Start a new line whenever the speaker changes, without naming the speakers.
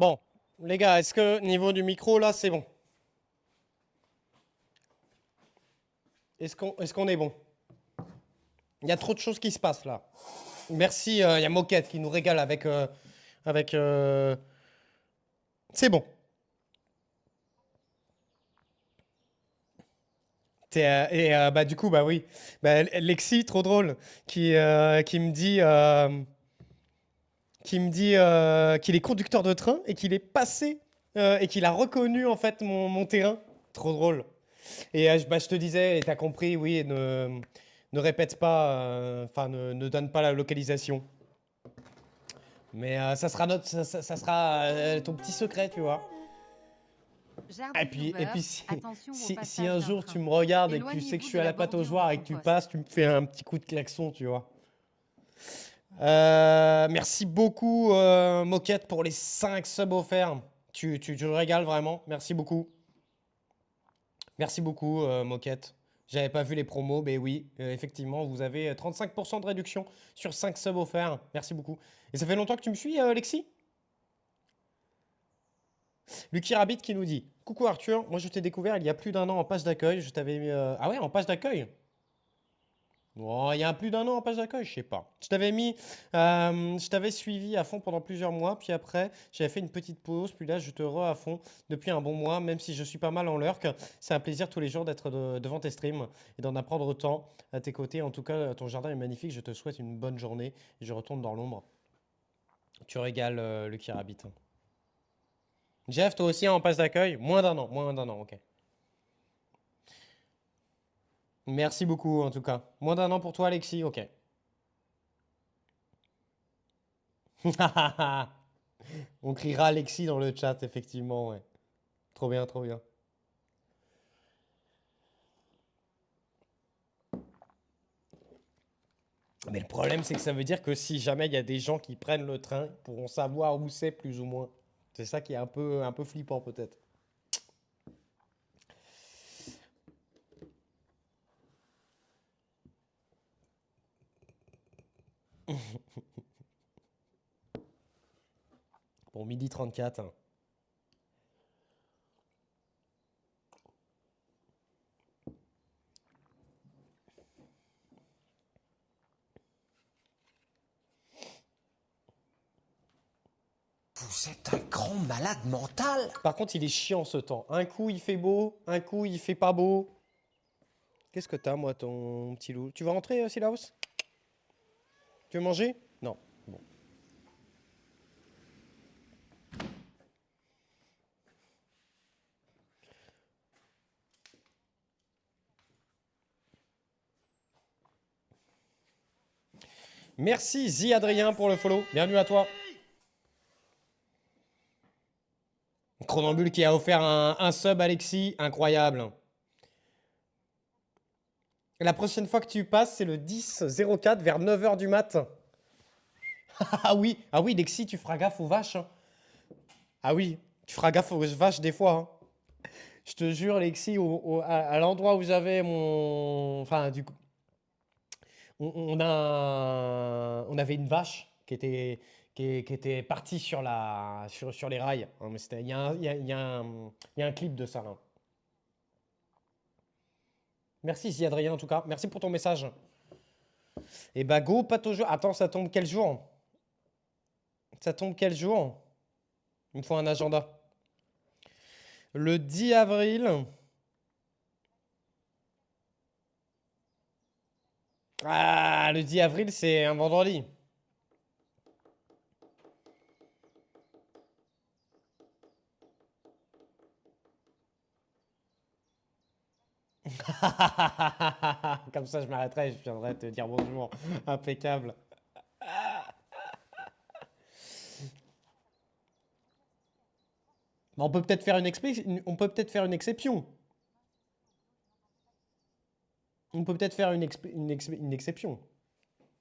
Bon, les gars, est-ce que niveau du micro, là, c'est bon? Est-ce qu'on est bon? Il y a trop de choses qui se passent, là. Merci, il y a Moquette qui nous régale avec. C'est bon. Bah, du coup, bah oui. Bah, Lexi, trop drôle, qui me dit qu'il est conducteur de train et qu'il est passé et qu'il a reconnu, en fait, mon terrain. Trop drôle. Bah, je te disais, et t'as compris, oui, ne répète pas, enfin, ne donne pas la localisation. Mais ça sera ça sera ton petit secret, tu vois. Et puis
Attention au
si
passage
un
d'un
jour tu
train.
me regardes et que tu sais que je
Éloignez-vous
suis
de
à
la
la patte aux
bordure du
joies et que tu
four-poste.
passes, tu me fais un petit coup de klaxon, tu vois. Merci beaucoup, Moquette, pour les 5 subs offerts. Tu me régales vraiment. Merci beaucoup. Merci beaucoup, Moquette. J'avais pas vu les promos, mais oui, effectivement, vous avez 35% de réduction sur 5 subs offerts. Merci beaucoup. Et ça fait longtemps que tu me suis, Alexis? Lucky Rabbit qui nous dit: Coucou Arthur, moi je t'ai découvert il y a plus d'un an en page d'accueil. Je t'avais mis. Ah ouais, en page d'accueil? Oh, il y a plus d'un an en page d'accueil, je sais pas. Je t'avais suivi à fond pendant plusieurs mois, puis après j'avais fait une petite pause, puis là je te re à fond depuis un bon mois, même si je suis pas mal en lurk. C'est un plaisir tous les jours d'être devant tes streams et d'en apprendre autant à tes côtés. En tout cas, ton jardin est magnifique. Je te souhaite une bonne journée et je retourne dans l'ombre. Tu régales, Lucky Rabbit. Jeff, toi aussi en page d'accueil? Moins d'un an, ok. Merci beaucoup en tout cas. Moins d'un an pour toi, Alexis, ok. On criera Alexis dans le chat, effectivement, ouais. Trop bien, trop bien. Mais le problème, c'est que ça veut dire que si jamais il y a des gens qui prennent le train, ils pourront savoir où c'est plus ou moins. C'est ça qui est un peu flippant peut-être. Pour midi 34. Hein.
Vous êtes un grand malade mental.
Par contre, il est chiant ce temps. Un coup il fait beau, un coup il fait pas beau. Qu'est-ce que t'as, moi, ton petit loup? Tu vas rentrer, Silaos? Tu veux manger? Non. Bon. Merci, Zi Adrien, pour le follow. Bienvenue à toi. Chronambule qui a offert un sub, Alexis. Incroyable. La prochaine fois que tu passes, c'est le 10-04 vers 9h du mat. Ah oui, Lexi, tu feras gaffe aux vaches. Hein. Ah oui, tu feras gaffe aux vaches des fois. Hein. Je te jure, Lexi, à l'endroit où j'avais mon. Enfin, du coup, on avait une vache qui était partie sur les rails. Hein, mais il y a il y a un clip de ça. Hein. Merci, si Adrien, en tout cas. Merci pour ton message. Et bah, go, Pato jour. Attends, ça tombe quel jour? Ça tombe quel jour? Il me faut un agenda. Le 10 avril. Ah, le 10 avril, c'est un vendredi. Comme ça, je m'arrêterai et je viendrai te dire bonjour. Impeccable. On peut peut-être faire on peut peut-être faire une exception. On peut peut-être faire une exception.